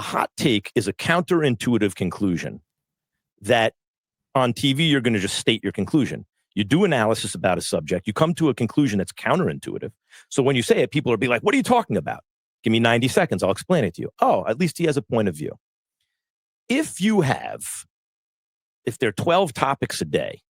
A hot take is a counterintuitive conclusion that on TV, you're going to just state your conclusion. You do analysis about a subject. You come to a conclusion that's counterintuitive. So when you say it, people will be like, what are you talking about? Give me 90 seconds. I'll explain it to you. Oh, at least he has a point of view. If there are 12 topics a day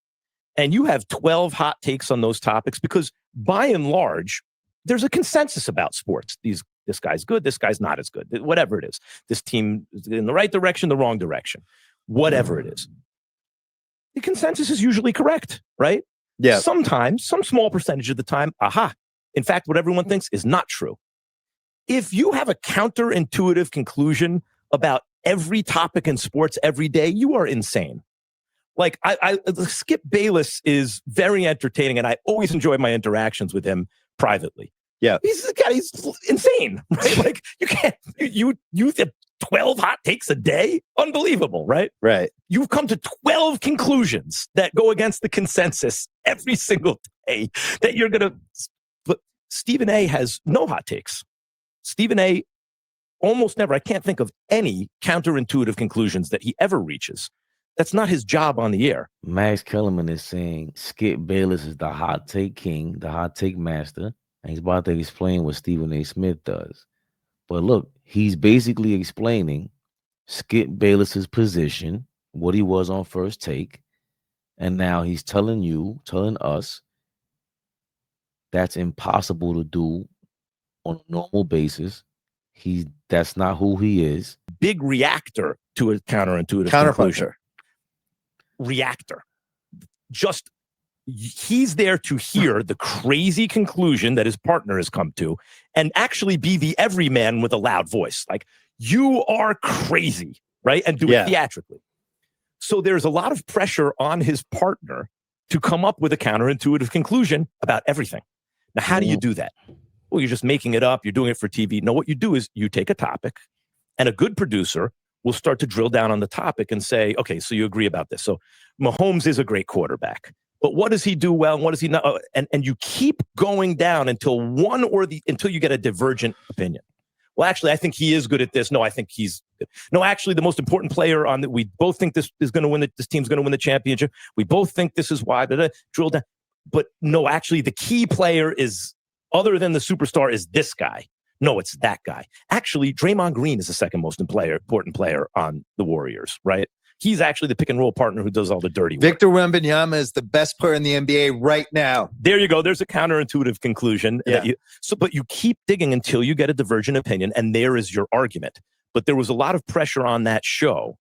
and you have 12 hot takes on those topics, because by and large, there's a consensus about sports. This guy's good. This guy's not as good. Whatever it is. This team is in the right direction, the wrong direction. Whatever it is. The consensus is usually correct, right? Yeah. Sometimes, some small percentage of the time, in fact, what everyone thinks is not true. If you have a counterintuitive conclusion about every topic in sports every day, you are insane. Like, Skip Bayless is very entertaining, and I always enjoy my interactions with him privately. Yeah. He's insane, right? Like, you have 12 hot takes a day? Unbelievable, right? Right. You've come to 12 conclusions that go against the consensus every single day that you're going to... But Stephen A. has no hot takes. Stephen A. almost never, I can't think of any counterintuitive conclusions that he ever reaches. That's not his job on the air. Max Kellerman is saying Skip Bayless is the hot take king, the hot take master, and he's about to explain what Stephen A. Smith does. But look, he's basically explaining Skip Bayless's position, what he was on First Take, and now he's telling us, that's impossible to do on a normal basis. That's not who he is. Big reactor to a counterintuitive conclusion. Reactor. Just, he's there to hear the crazy conclusion that his partner has come to and actually be the everyman with a loud voice. Like, you are crazy, right? And do it theatrically. So there's a lot of pressure on his partner to come up with a counterintuitive conclusion about everything. Now, how do you do that? Well, you're just making it up. You're doing it for TV. No, what you do is you take a topic, and a good producer will start to drill down on the topic and say, okay, so you agree about this. So Mahomes is a great quarterback, but what does he do well and what does he not? And you keep going down until until you get a divergent opinion. Well, actually, I think he is good at this. No, I think he's good. No, actually, the most important player on that, we both think this is going to win this team's going to win the championship. We both think this is why. Drill down. But no, actually, the key player is, other than the superstar, is this guy. No, it's that guy. Actually, Draymond Green is the second most important player on the Warriors, right? He's actually the pick and roll partner who does all the dirty work. Victor Wembanyama is the best player in the NBA right now. There you go. There's a counterintuitive conclusion. Yeah. But you keep digging until you get a divergent opinion, and there is your argument. But there was a lot of pressure on that show.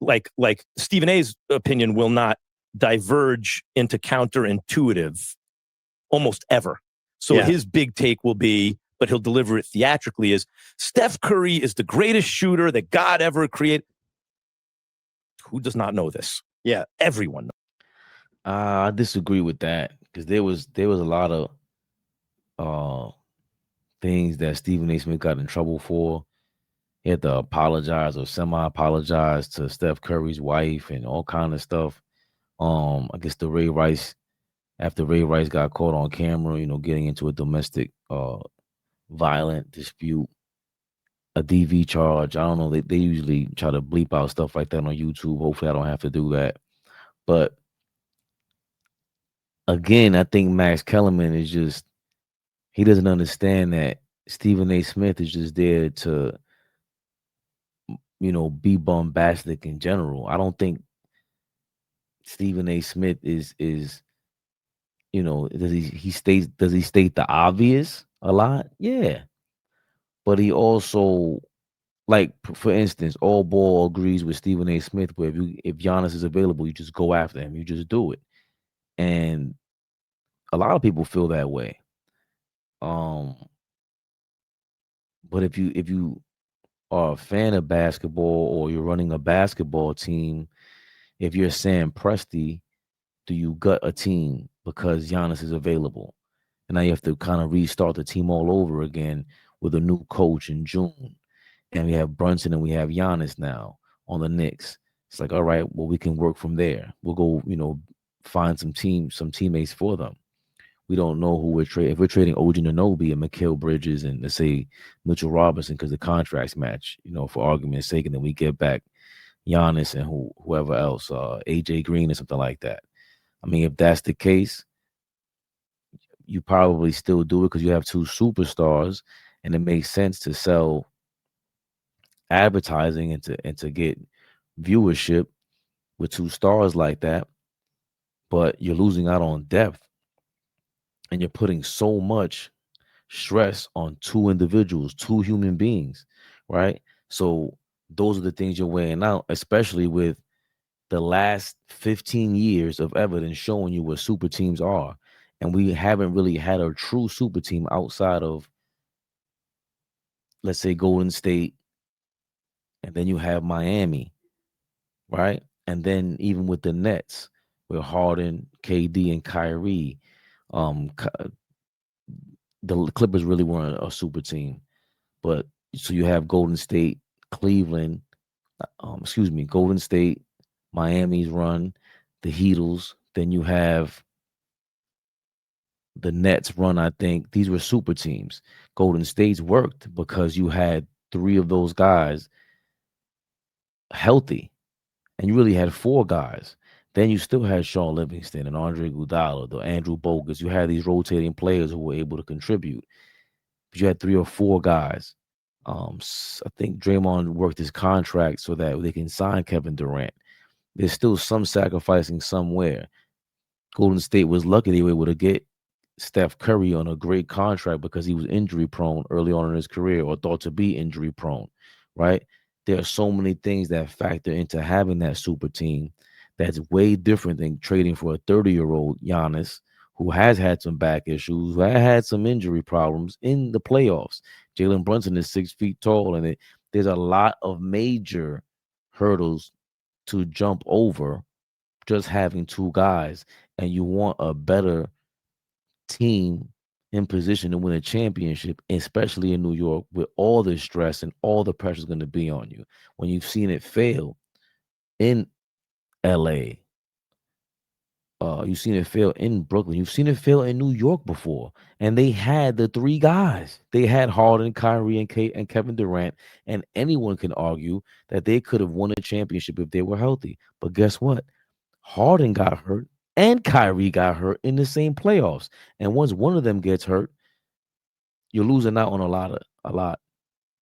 Like Stephen A.'s opinion will not diverge into counterintuitive almost ever. So his big take will be, but he'll deliver it theatrically, is Steph Curry is the greatest shooter that God ever created. Who does not know this? Yeah. Everyone knows. I disagree with that, because there was a lot of things that Stephen A. Smith got in trouble for. He had to apologize or semi-apologize to Steph Curry's wife and all kind of stuff. I guess after Ray Rice got caught on camera, getting into a domestic violent dispute, a DV charge. I don't know. They usually try to bleep out stuff like that on YouTube. Hopefully I don't have to do that. But again, I think Max Kellerman is he doesn't understand that Stephen A. Smith is just there to, be bombastic in general. I don't think Stephen A. Smith is does he state the obvious a lot? Yeah. But he also, like, for instance, All Ball agrees with Stephen A. Smith, where if Giannis is available, you just go after him. You just do it. And a lot of people feel that way. But if you are a fan of basketball, or you're running a basketball team, if you're Sam Presti, do you gut a team because Giannis is available? And now you have to kind of restart the team all over again with a new coach in June. And we have Brunson and we have Giannis now on the Knicks. It's like, all right, well, we can work from there. We'll go, find some teammates for them. We don't know who we're trading. If we're trading OG Anunoby and Mikal Bridges and let's say Mitchell Robinson because the contracts match, for argument's sake, and then we get back Giannis and whoever else, AJ Green or something like that. I mean, if that's the case, you probably still do it because you have two superstars, and it makes sense to sell advertising and to get viewership with two stars like that. But you're losing out on depth, and you're putting so much stress on two individuals, two human beings, right? So those are the things you're weighing out, especially with the last 15 years of evidence showing you what super teams are. And we haven't really had a true super team outside of, let's say, Golden State, and then you have Miami, right? And then even with the Nets, with Harden, KD, and Kyrie, the Clippers really weren't a super team. But so you have Golden State, Cleveland, Golden State, Miami's run, the Heatles. Then you have the Nets run. I think these were super teams. Golden State's worked because you had three of those guys healthy, and you really had four guys. Then you still had Sean Livingston and Andre Iguodala, the Andrew Bogus. You had these rotating players who were able to contribute. But you had three or four guys. I think Draymond worked his contract so that they can sign Kevin Durant. There's still some sacrificing somewhere. Golden State was lucky they were able to get Steph Curry on a great contract because he was injury prone early on in his career, or thought to be injury prone, right? There are so many things that factor into having that super team that's way different than trading for a 30-year-old Giannis who has had some back issues, who had some injury problems in the playoffs. Jalen Brunson is 6 feet tall, and there's a lot of major hurdles to jump over just having two guys, and you want a better team in position to win a championship, especially in New York, with all the stress and all the pressure is going to be on you. When you've seen it fail in LA, you've seen it fail in Brooklyn, you've seen it fail in New York before, and they had the three guys. They had Harden, Kyrie, and Kevin Durant, and anyone can argue that they could have won a championship if they were healthy. But guess what? Harden got hurt and Kyrie got hurt in the same playoffs. And once one of them gets hurt, you're losing out on a lot,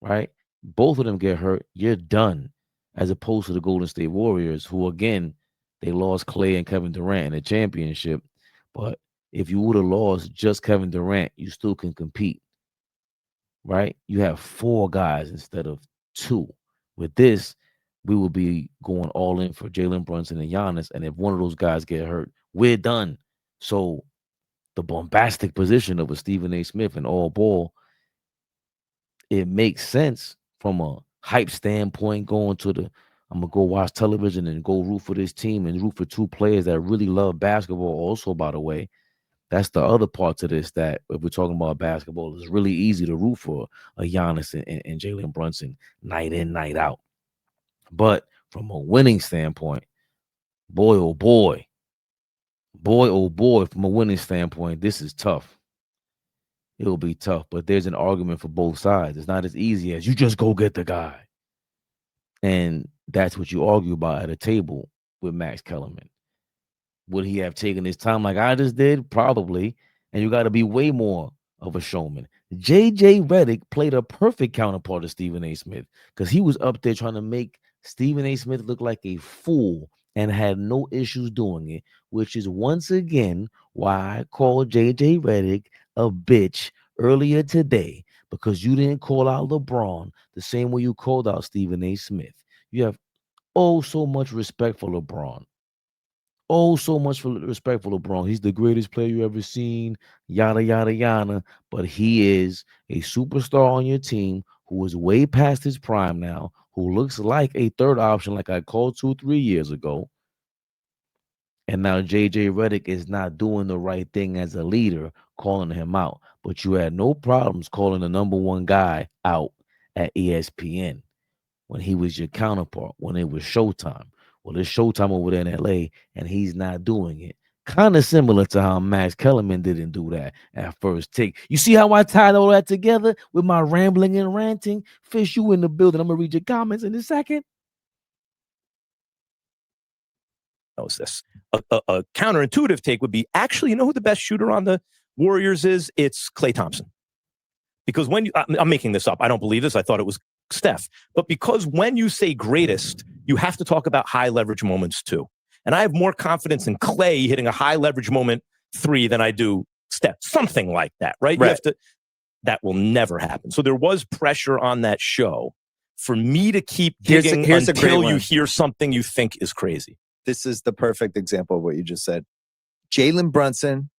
right? Both of them get hurt, you're done. As opposed to the Golden State Warriors, who again, they lost Clay and Kevin Durant in the championship. But if you would have lost just Kevin Durant, you still can compete, right? You have four guys instead of two. With this, we will be going all in for Jalen Brunson and Giannis. And if one of those guys get hurt, we're done. So the bombastic position of a Stephen A. Smith and all ball, it makes sense from a hype standpoint. I'm gonna go watch television and go root for this team and root for two players that really love basketball. Also, by the way, that's the other part to this, that if we're talking about basketball, it's really easy to root for a Giannis and Jalen Brunson night in, night out. But from a winning standpoint, boy, oh boy, from a winning standpoint, this is tough. It'll be tough, but there's an argument for both sides. It's not as easy as you just go get the guy. And that's what you argue about at a table with Max Kellerman. Would he have taken his time like I just did? Probably. And you got to be way more of a showman. JJ Redick played a perfect counterpart to Stephen A. Smith because he was up there trying to make Stephen A. Smith look like a fool and had no issues doing it, which is once again why I called JJ Redick a bitch earlier today, because you didn't call out LeBron the same way you called out Stephen A. Smith. You have so much respect for LeBron. So much for respect for LeBron. He's the greatest player you ever seen, yada, yada, yada. But he is a superstar on your team who is way past his prime now, who looks like a third option like I called 2-3 years ago. And now JJ Redick is not doing the right thing as a leader, calling him out. But you had no problems calling the number one guy out at ESPN when he was your counterpart, when it was Showtime. Well, it's Showtime over there in LA, and he's not doing it. Kind of similar to how Max Kellerman didn't do that at first take. You see how I tied all that together with my rambling and ranting? Fish, you in the building. I'm gonna read your comments in a second. Knows this. A counterintuitive take would be, actually, you know who the best shooter on the Warriors is? It's Klay Thompson. Because when I'm making this up, I don't believe this. I thought it was Steph. But because when you say greatest, you have to talk about high leverage moments too. And I have more confidence in Klay hitting a high leverage moment 3 than I do Steph. Something like that, right? You have to. That will never happen. So there was pressure on that show for me to keep digging until you hear something you think is crazy. This is the perfect example of what you just said. Jalen Brunson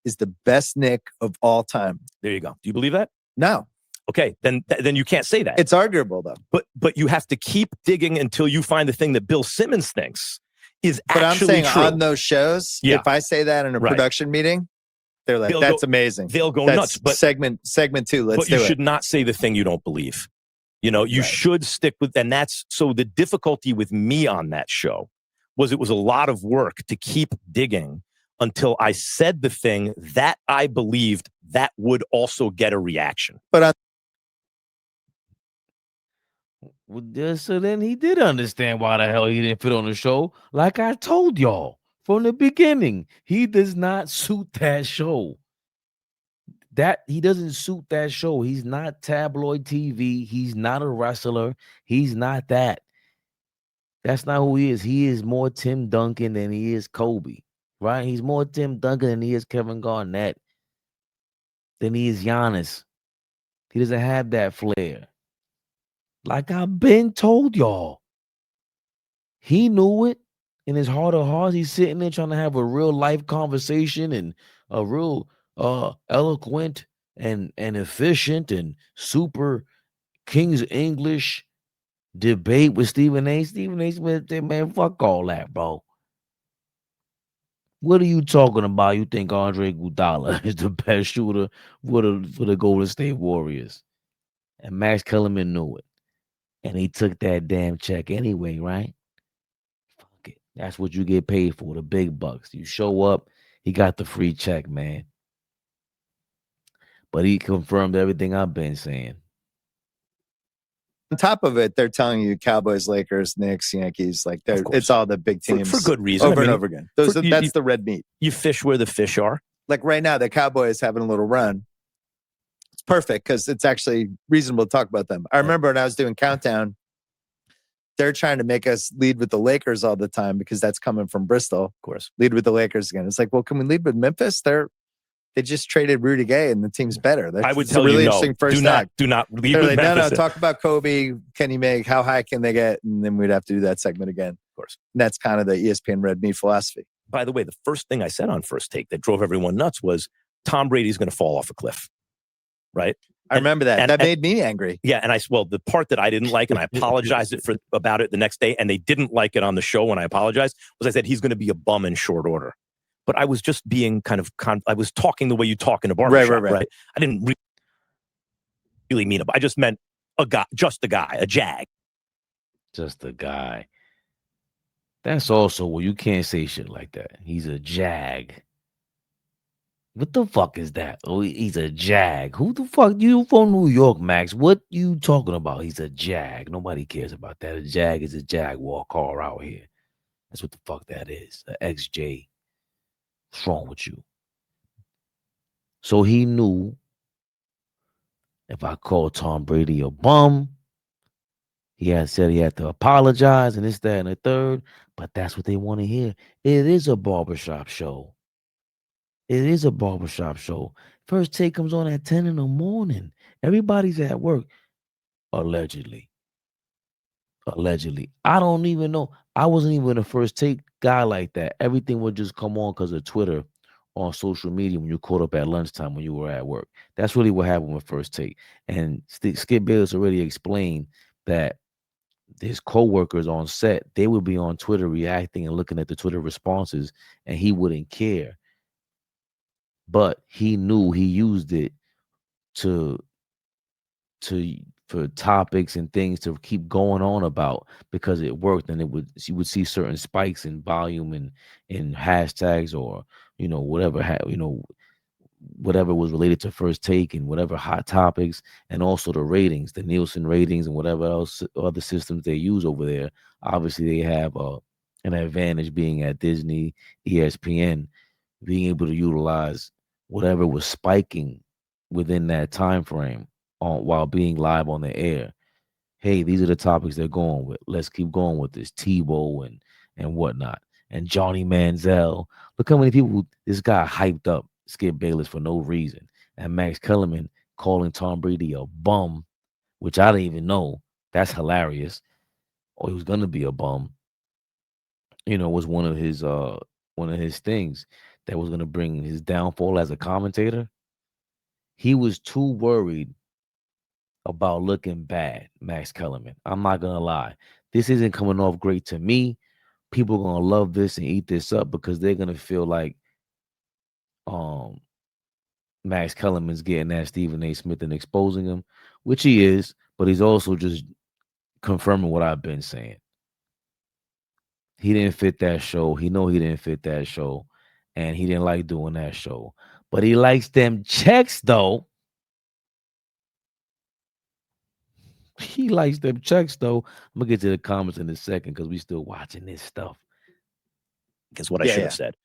is the best Knick of all time. There you go. Do you believe that? No. Okay, then you can't say that. It's arguable though. But you have to keep digging until you find the thing that Bill Simmons thinks is actually true. But I'm saying true. On those shows, if I say that in a production meeting, they're like, "That's amazing." They'll go nuts. But segment 2. Let's do it. But you should not say the thing you don't believe. You know, you should stick with, and that's so. The difficulty with me on that show was it was a lot of work to keep digging until I said the thing that I believed that would also get a reaction. But so then he did understand why the hell he didn't fit on the show. Like I told y'all from the beginning, he does not suit that show. That he doesn't suit that show. He's not tabloid TV. He's not a wrestler. He's not that. That's not who he is. He is more Tim Duncan than he is Kobe, right? He's more Tim Duncan than he is Kevin Garnett, than he is Giannis. He doesn't have that flair. Like I've been told y'all. He knew it in his heart of hearts. He's sitting there trying to have a real life conversation and a real eloquent and efficient and super King's English debate with Stephen A. Stephen A. Smith said, man, fuck all that, bro. What are you talking about? You think Andre Iguodala is the best shooter for the Golden State Warriors? And Max Kellerman knew it. And he took that damn check anyway, right? Fuck it. That's what you get paid for, the big bucks. You show up, he got the free check, man. But he confirmed everything I've been saying. On top of it, they're telling you Cowboys, Lakers, Knicks, Yankees, like it's all the big teams for good reason, over and over again. That's the red meat. You fish where the fish are. Like right now, the Cowboys having a little run. It's perfect because it's actually reasonable to talk about them. I remember when I was doing Countdown, they're trying to make us lead with the Lakers all the time because that's coming from Bristol. Of course, lead with the Lakers again. It's like, well, can we lead with Memphis? They just traded Rudy Gay and the team's better. I would tell you, interesting first do not lead with Memphis. No, talk about Kobe. Can he make? How high can they get? And then we'd have to do that segment again. Of course. And that's kind of the ESPN red meat philosophy. By the way, the first thing I said on First Take that drove everyone nuts was Tom Brady's going to fall off a cliff. Right? I remember that. That made me angry. Yeah, and the part that I didn't like, and I apologized about it the next day, and they didn't like it on the show when I apologized, was I said he's going to be a bum in short order. But I was just being I was talking the way you talk in a barbershop, right? I didn't really mean it. I just meant a guy, just a guy, a jag. Just a guy. That's also, well, you can't say shit like that. He's a jag. What the fuck is that? Oh, he's a jag. Who the fuck? You from New York, Max? What you talking about? He's a jag. Nobody cares about that. A jag is a Jaguar car out here. That's what the fuck that is. An XJ. What's wrong with you? So he knew if I called Tom Brady a bum, he had said he had to apologize and this, that, and the third. But that's what they want to hear. It is a barbershop show. It is a barbershop show. First Take comes on at 10 in the morning. Everybody's at work. Allegedly. I don't even know. I wasn't even a First Take guy like that. Everything would just come on because of Twitter on social media when you caught up at lunchtime when you were at work. That's really what happened with First Take. And Skip Bayless already explained that his co-workers on set, they would be on Twitter reacting and looking at the Twitter responses, and he wouldn't care. But he knew he used it to topics and things to keep going on about because it worked, and you would see certain spikes in volume and in hashtags or whatever whatever was related to First Take and whatever hot topics, and also the ratings, the Nielsen ratings and whatever else other systems they use over there. Obviously, they have an advantage being at Disney, ESPN, being able to utilize whatever was spiking within that time frame while being live on the air. Hey, these are the topics they're going with. Let's keep going with this Tebow and whatnot. And Johnny Manziel. Look how many people this guy hyped up Skip Bayless for no reason. And Max Kellerman calling Tom Brady a bum, which I didn't even know. That's hilarious. Or he was gonna be a bum. Was one of his things that was gonna bring his downfall as a commentator. He was too worried about looking bad, Max Kellerman. I'm not gonna lie. This isn't coming off great to me. People are gonna love this and eat this up because they're gonna feel like Max Kellerman's getting at Stephen A. Smith and exposing him, which he is, but he's also just confirming what I've been saying. He didn't fit that show. He didn't fit that show, and he didn't like doing that show. But he likes them checks, though. He likes them checks, though. I'm gonna get to the comments in a second because we still watching this stuff. Is what I should have said.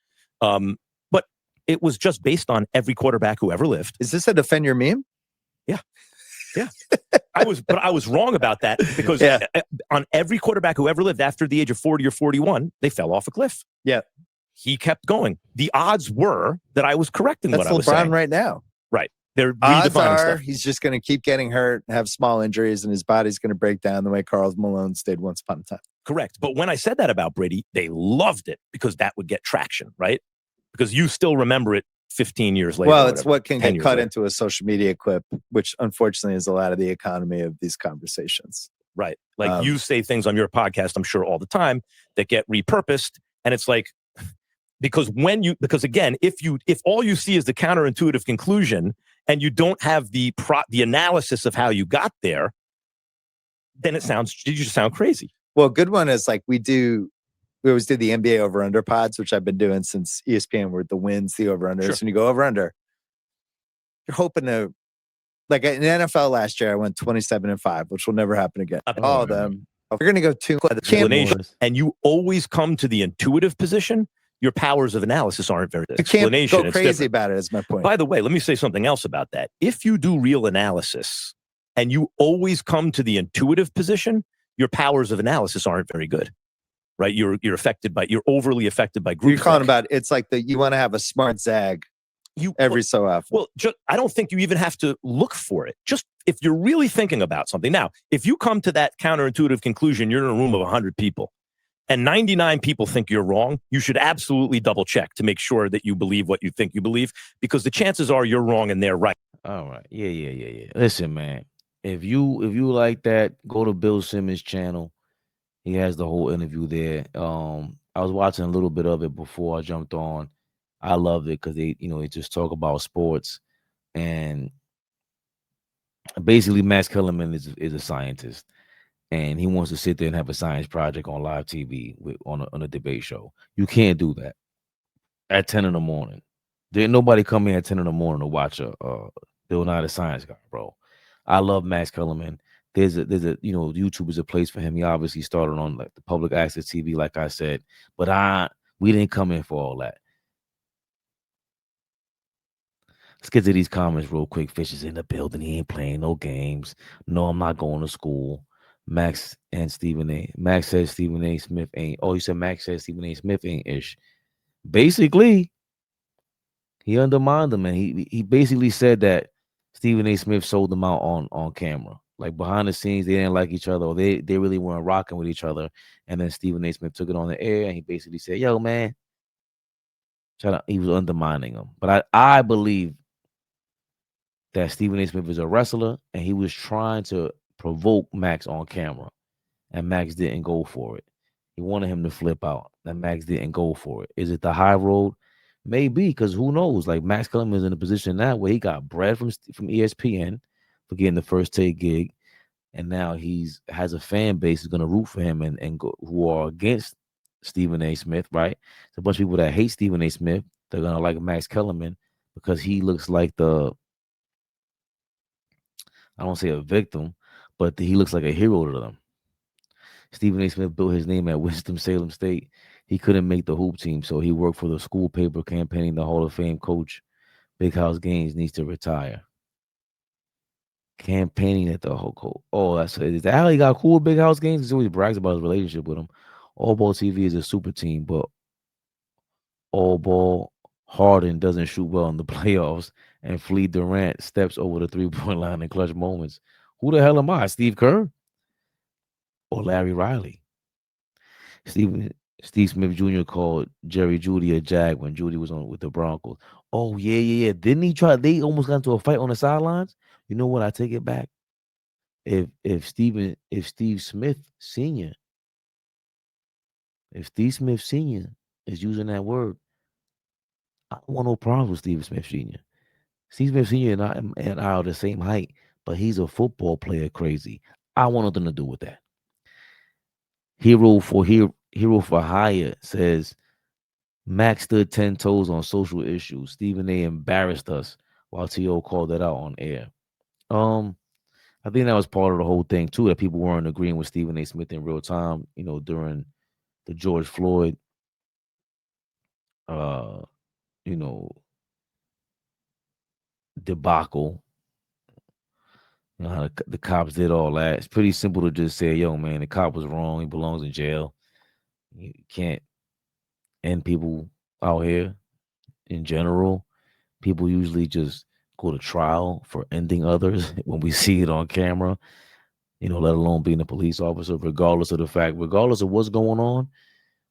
But it was just based on every quarterback who ever lived. Is this a defend your meme? Yeah. I was wrong about that because on every quarterback who ever lived after the age of 40 or 41, they fell off a cliff. Yeah. He kept going. The odds were that I was correct in what I was saying. That's LeBron right now. Right. They're odds redefining are stuff. He's just going to keep getting hurt, have small injuries, and his body's going to break down the way Karl Malone stayed once upon a time. Correct. But when I said that about Brady, they loved it because that would get traction, right? Because you still remember it 15 years later. Well, it's what can get cut later. into a social media clip, which unfortunately is a lot of the economy of these conversations. Right. Like you say things on your podcast, I'm sure all the time, that get repurposed. And it's like, because again, if all you see is the counterintuitive conclusion and you don't have the analysis of how you got there, then you just sound crazy. Well, a good one is like we always do the NBA over-under pods, which I've been doing since ESPN, where the wins, the over-unders. Sure. When you go over-under, you're hoping to, like in the NFL last year, I went 27-5, which will never happen again. All of them. We're going to go 2. And you always come to the intuitive position. Your powers of analysis aren't very good. You can't go crazy about it, is my point. By the way, let me say something else about that. If you do real analysis and you always come to the intuitive position, your powers of analysis aren't very good. Right, you're overly affected by group. You're calling about it's like you want to have a smart zag every so often. Well, I don't think you even have to look for it. Just if you're really thinking about something. Now, if you come to that counterintuitive conclusion, you're in a room of 100 people, and 99 people think you're wrong. You should absolutely double check to make sure that you believe what you think you believe, because the chances are you're wrong and they're right. All right, yeah. Listen, man, if you like that, go to Bill Simmons' channel. He has the whole interview there. I was watching a little bit of it before I jumped on. I loved it because they just talk about sports, and basically Max Kellerman is a scientist, and he wants to sit there and have a science project on live TV on a debate show. You can't do that at 10 in the morning. There ain't nobody coming at 10 in the morning to watch a Bill Nye the Science Guy, bro. I love Max Kellerman. There's a YouTube is a place for him. He obviously started on like the public access TV, like I said, but we didn't come in for all that. Let's get to these comments real quick. Fish is in the building. He ain't playing no games. No, I'm not going to school. Max and Stephen A. Max says Stephen A. Smith ain't. Oh, you said Max says Stephen A. Smith ain't ish. Basically, he undermined him, and he basically said that Stephen A. Smith sold them out on camera. Like behind the scenes, they didn't like each other, or they really weren't rocking with each other. And then Stephen A. Smith took it on the air, and he basically said, "Yo, man," he was undermining him. But I believe that Stephen A. Smith is a wrestler, and he was trying to provoke Max on camera, and Max didn't go for it. He wanted him to flip out, and Max didn't go for it. Is it the high road? Maybe, because who knows? Like Max Kellerman is in a position now where he got bread from ESPN for getting the First Take gig. and now he's has a fan base who's going to root for him and go, who are against Stephen A. Smith, right? It's a bunch of people that hate Stephen A. Smith. They're going to like Max Kellerman because he looks like I don't say a victim, but he looks like a hero to them. Stephen A. Smith built his name at Winston-Salem State. He couldn't make the hoop team, so he worked for the school paper campaigning the Hall of Fame coach. Big House Gaines needs to retire. Campaigning at the whole coach. Oh, is that how he got cool with Big House Gaines? He always brags about his relationship with him. ALLBALL TV is a super team, but ALLBALL Harden doesn't shoot well in the playoffs, and Flea Durant steps over the three-point line in clutch moments. Who the hell am I? Steve Kerr or Larry Riley? Steve Smith Jr. called Jerry Jeudy a jag when Jeudy was on with the Broncos. Oh, yeah. Didn't he try? They almost got into a fight on the sidelines. You know what? I take it back. If Steve Smith Sr. is using that word, I don't want no problems with Steve Smith Sr. Steve Smith Sr. and I are the same height, but he's a football player crazy. I want nothing to do with that. Hero for Hire says Max stood 10 toes on social issues. Stephen A. embarrassed us while T.O. called that out on air. I think that was part of the whole thing too, that people weren't agreeing with Stephen A. Smith in real time, during the George Floyd debacle. How the cops did all that. It's pretty simple to just say, yo, man, the cop was wrong. He belongs in jail. You can't end people out here in general. People usually just go to trial for ending others when we see it on camera, let alone being a police officer, regardless of the fact, regardless of what's going on.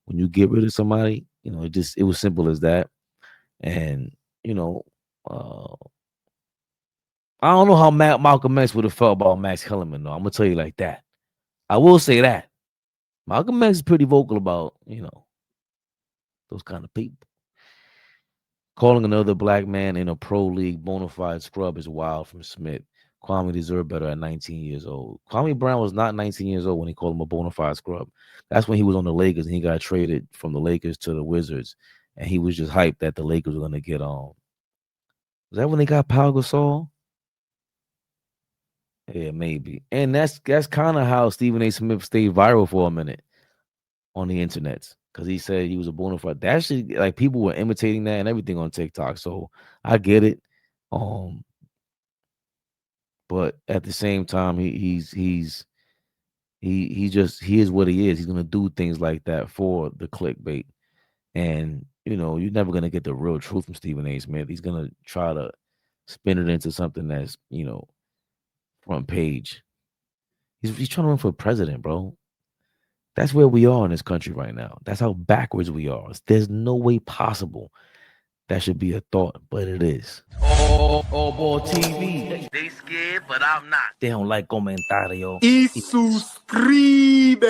When you get rid of somebody, it was simple as that. And, I don't know how Malcolm X would have felt about Max Kellerman, though. I'm going to tell you like that. I will say that. Malcolm X is pretty vocal about, those kind of people. Calling another black man in a pro league bona fide scrub is wild from Smith. Kwame deserved better at 19 years old. Kwame Brown was not 19 years old when he called him a bona fide scrub. That's when he was on the Lakers and he got traded from the Lakers to the Wizards. And he was just hyped that the Lakers were going to get on. Was that when they got Pau Gasol? Yeah, maybe. And that's kind of how Stephen A. Smith stayed viral for a minute on the internet, because he said he was a bona fide. That actually, like, people were imitating that and everything on TikTok. So I get it. But at the same time, he is what he is. He's gonna do things like that for the clickbait. And you're never gonna get the real truth from Stephen A. Smith. He's gonna try to spin it into something that's, front page. He's trying to run for president, bro. That's where we are in this country right now. That's how backwards we are. There's no way possible that should be a thought, but it is. ALLBALL TV. They scared, but I'm not. They don't like comentario. Y suscribe.